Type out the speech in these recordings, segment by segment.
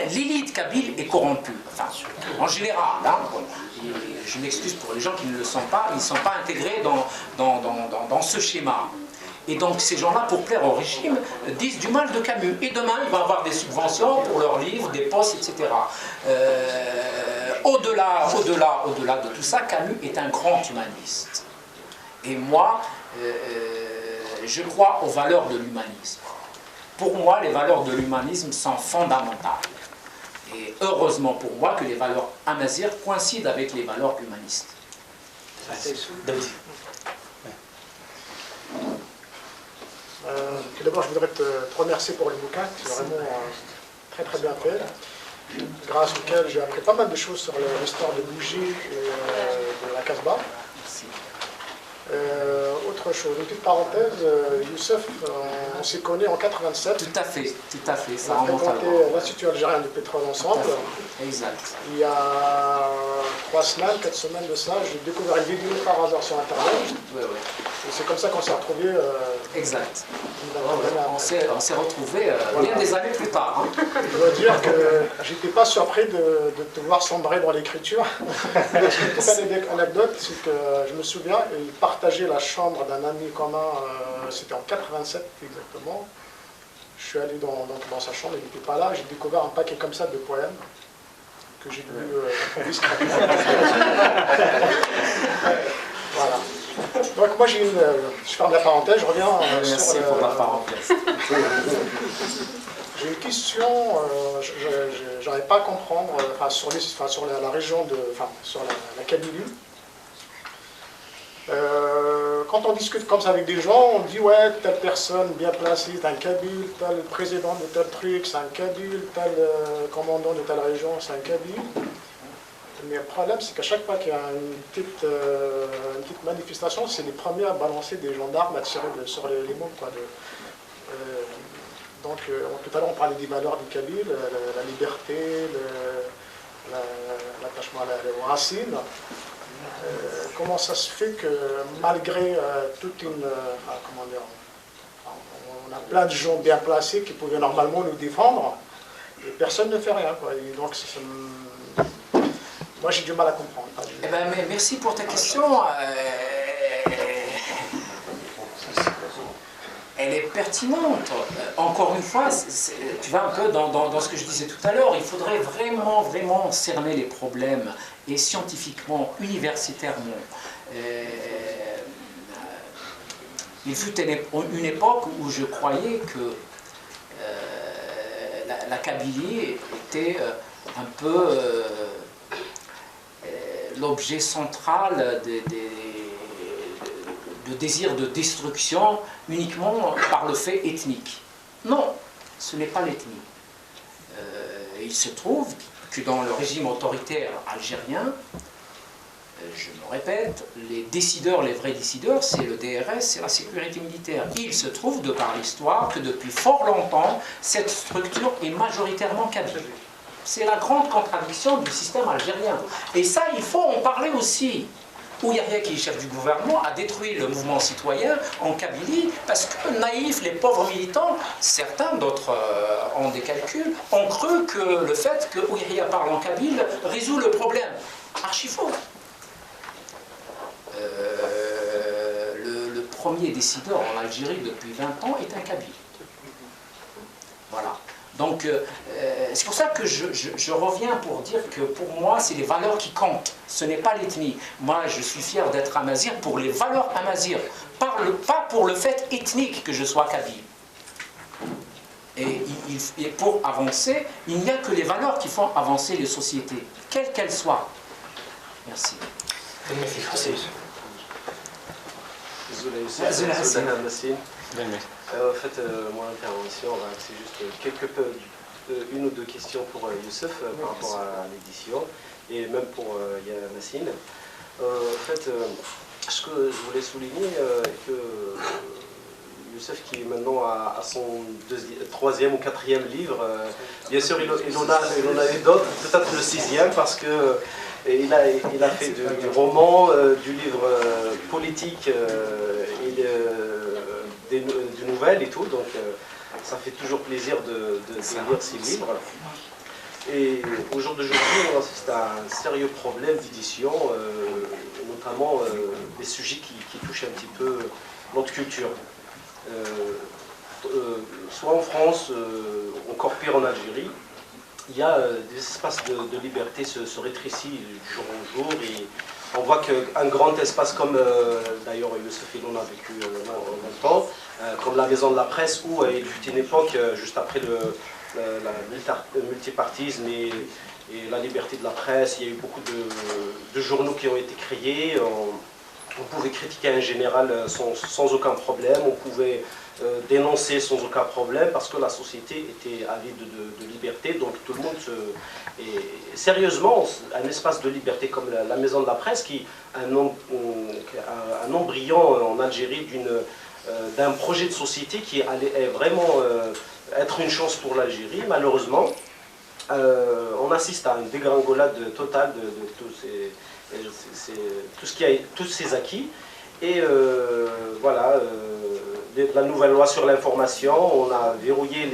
l'élite kabyle est corrompue, enfin, en général. Hein, je m'excuse pour les gens qui ne le sont pas, ils ne sont pas intégrés dans ce schéma. Et donc ces gens-là, pour plaire au régime, disent du mal de Camus. Et demain, il va avoir des subventions pour leurs livres, des postes, etc. Au-delà de tout ça, Camus est un grand humaniste. Et moi, je crois aux valeurs de l'humanisme. Pour moi, les valeurs de l'humanisme sont fondamentales. Et heureusement pour moi que les valeurs amazirs coïncident avec les valeurs humanistes. Tout d'abord, je voudrais te remercier pour le bouquin, c'est vraiment très très bien fait, grâce auquel j'ai appris pas mal de choses sur l'histoire de Bougie et de la Casbah. Autre chose, une petite parenthèse, Youssef, on s'est connus en 87. Tout à fait, ça on a remonte à fréquenté l'Institut algérien de pétrole ensemble. Exact. Il y a 4 semaines de ça, j'ai découvert une vidéo par hasard sur Internet. Ouais. Et c'est comme ça qu'on s'est retrouvés. Exact. On s'est retrouvés bien des années plus tard. Hein. Je dois dire que j'étais pas surpris de te voir sombrer dans l'écriture. Une petite anecdote, c'est que je me souviens, il partageait la chambre d'un ami commun, c'était en 87 exactement. Je suis allé dans sa chambre, il n'était pas là, j'ai découvert un paquet comme ça de poèmes que j'ai lu discrètement. Voilà. Donc moi je ferme la parenthèse, je reviens Merci pour la parenthèse. J'ai une question, j'arrive pas à comprendre, sur la région sur la Kabylie. Quand on discute comme ça avec des gens, on dit ouais, telle personne bien placée, c'est un Kabyle, tel président de tel truc, c'est un Kabyle, tel commandant de telle région, c'est un Kabyle. Mais le problème, c'est qu'à chaque fois qu'il y a une petite manifestation, c'est les premiers à balancer des gendarmes, à tirer sur les mots. Donc, tout à l'heure, on parlait des valeurs du Kabyle, la liberté, l'attachement aux racines. Comment ça se fait que, malgré toute une... comment dire, on a plein de gens bien placés qui pouvaient normalement nous défendre, et personne ne fait rien, quoi. Et donc, moi, j'ai du mal à comprendre. Eh ben, merci pour ta question. Elle est pertinente. Encore une fois, tu vas un peu dans ce que je disais tout à l'heure. Il faudrait vraiment cerner les problèmes, et scientifiquement, universitairement. Il fut une époque où je croyais que la Kabylie était un peu l'objet central de désir de destruction uniquement par le fait ethnique. Non, ce n'est pas l'ethnie. Il se trouve que dans le régime autoritaire algérien, je me répète, les décideurs, les vrais décideurs, c'est le DRS, c'est la sécurité militaire. Il se trouve, de par l'histoire, que depuis fort longtemps, cette structure est majoritairement kabyle. C'est la grande contradiction du système algérien. Et ça, il faut en parler aussi. Ouyahiya, qui est chef du gouvernement, a détruit le mouvement citoyen en Kabylie parce que naïfs, les pauvres militants, certains, d'autres ont des calculs, ont cru que le fait que Ouyahiya parle en kabyle résout le problème. Archi faux. Le premier décideur en Algérie depuis 20 ans est un kabyle. Voilà. Donc, c'est pour ça que je reviens pour dire que pour moi, c'est les valeurs qui comptent. Ce n'est pas l'ethnie. Moi, je suis fier d'être amazir pour les valeurs amazir, pas pour le fait ethnique que je sois kabyle. Et pour avancer, il n'y a que les valeurs qui font avancer les sociétés, quelles qu'elles soient. Merci. En fait, mon intervention, c'est juste une ou deux questions pour Youssef par rapport à l'édition et même pour Yassine. En fait, ce que je voulais souligner est que Youssef, qui maintenant a son troisième ou quatrième livre, bien sûr il en a d'autres, peut-être le sixième, parce que il a fait du roman, du livre politique et des nouvelles et tout, donc ça fait toujours plaisir de lire ces livres. Et au jour d'aujourd'hui, on assiste à un sérieux problème d'édition, notamment des sujets qui touchent un petit peu notre culture. Soit en France, encore pire en Algérie, il y a des espaces de liberté se rétrécissent du jour au jour et on voit qu'un grand espace comme, d'ailleurs Youssef Iloun a vécu longtemps, comme la Maison de la Presse où il fut une époque, juste après le multipartisme et la liberté de la presse, il y a eu beaucoup de journaux qui ont été créés, on pouvait critiquer un général sans aucun problème, on pouvait dénoncer sans aucun problème parce que la société était avide de liberté, donc tout le monde et sérieusement, un espace de liberté comme la Maison de la Presse, qui a un embryon en Algérie d'un projet de société qui allait vraiment être une chance pour l'Algérie, malheureusement, on assiste à une dégringolade totale de tous ces acquis. Et voilà, la nouvelle loi sur l'information, on a verrouillé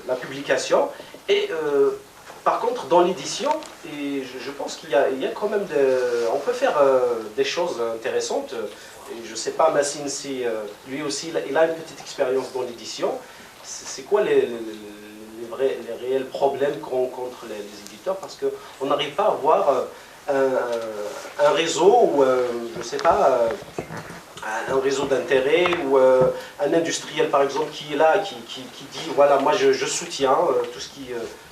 la publication. Et par contre, dans l'édition, et je pense qu'il y a quand même on peut faire des choses intéressantes. Et je ne sais pas, Massine, si lui aussi, il a une petite expérience dans l'édition. C'est quoi les réels problèmes que rencontrent les éditeurs? Parce qu'on n'arrive pas à avoir un réseau ou, je ne sais pas, un réseau d'intérêt ou un industriel, par exemple, qui est là, qui dit, voilà, moi je soutiens tout ce qui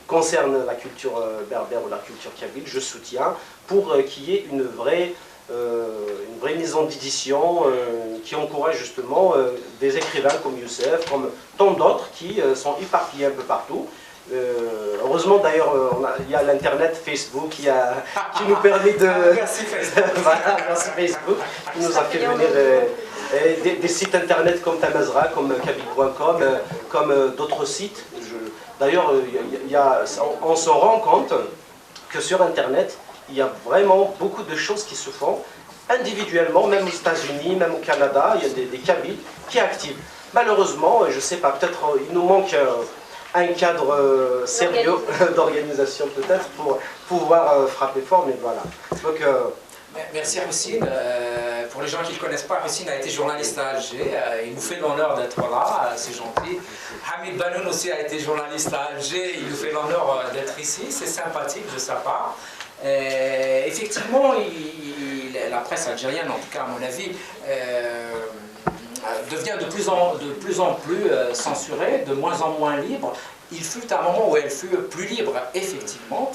concerne la culture berbère ou la culture kabyle, je soutiens pour qu'il y ait une vraie maison d'édition qui encourage justement des écrivains comme Youssef, comme tant d'autres qui sont éparpillés un peu partout. Heureusement d'ailleurs, il y a l'internet, Facebook, qui nous permet de... Merci Facebook. Voilà, merci Facebook, qui nous a fait venir des sites internet comme Tamazra, comme kabyle.com, comme d'autres sites. D'ailleurs, on se rend compte que sur internet, il y a vraiment beaucoup de choses qui se font individuellement, même aux États-Unis, même au Canada, il y a des Kabyles qui activent. Malheureusement, je ne sais pas, peut-être il nous manque un cadre sérieux d'organisation peut-être pour pouvoir frapper fort, mais voilà. Donc, merci Houssine. Pour les gens qui ne le connaissent pas, Houssine a été journaliste à Alger. Il nous fait l'honneur d'être là, c'est gentil. Hamid Banoun aussi a été journaliste à Alger. Il nous fait l'honneur d'être ici. C'est sympathique de sa part. Effectivement, la presse algérienne, en tout cas à mon avis, devient de plus en plus censurée, de moins en moins libre. Il fut un moment où elle fut plus libre, effectivement,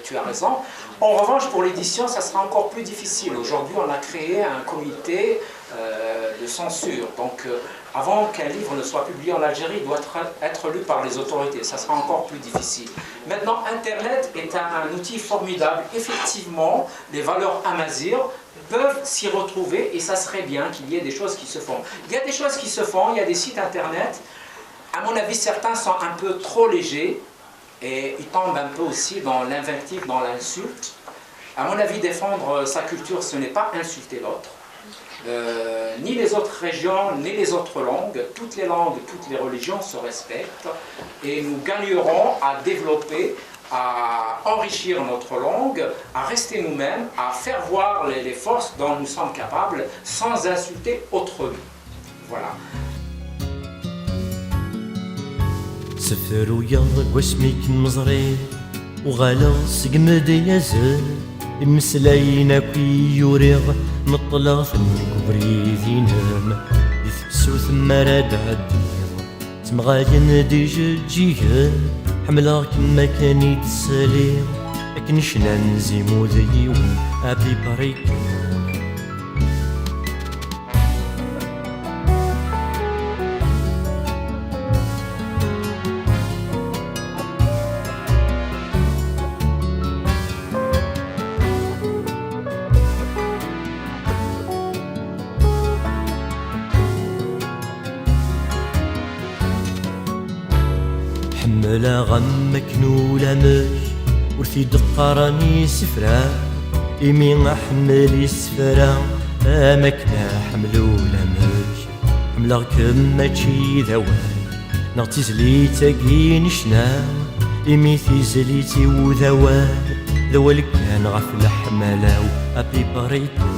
tu as raison. En revanche, pour l'édition, ça sera encore plus difficile. Aujourd'hui, on a créé un comité de censure. Donc, avant qu'un livre ne soit publié en Algérie, il doit être lu par les autorités. Ça sera encore plus difficile. Maintenant, Internet est un outil formidable. Effectivement, les valeurs amazirs peuvent s'y retrouver et ça serait bien qu'il y ait des choses qui se font. Il y a des choses qui se font, il y a des sites Internet. À mon avis, certains sont un peu trop légers et ils tombent un peu aussi dans l'invective, dans l'insulte. À mon avis, défendre sa culture, ce n'est pas insulter l'autre. Ni les autres régions, ni les autres langues, toutes les religions se respectent et nous gagnerons à développer, à enrichir notre langue, à rester nous-mêmes, à faire voir les forces dont nous sommes capables sans insulter autrui. Voilà. سفر ويرق واسمك مزري وغلا سقمد يزر مسلاينا كي يوريغ مطلع فنك بريدينام يثبسو ثم راد عديغ تمغاين دي جيجيه حملا كما كان يتسالي لكن شنا نزيمو ذيون ابي بريك حملا غمك نولا مك ورثي دقراني سفرا إمي أحمل سفرا أمك ما حملو لمك حملا كما تشي ذوال نغتي زليتاكي نشنا إميتي زليتي وذوال ذوالك كان غف الحملاو أبي بريتو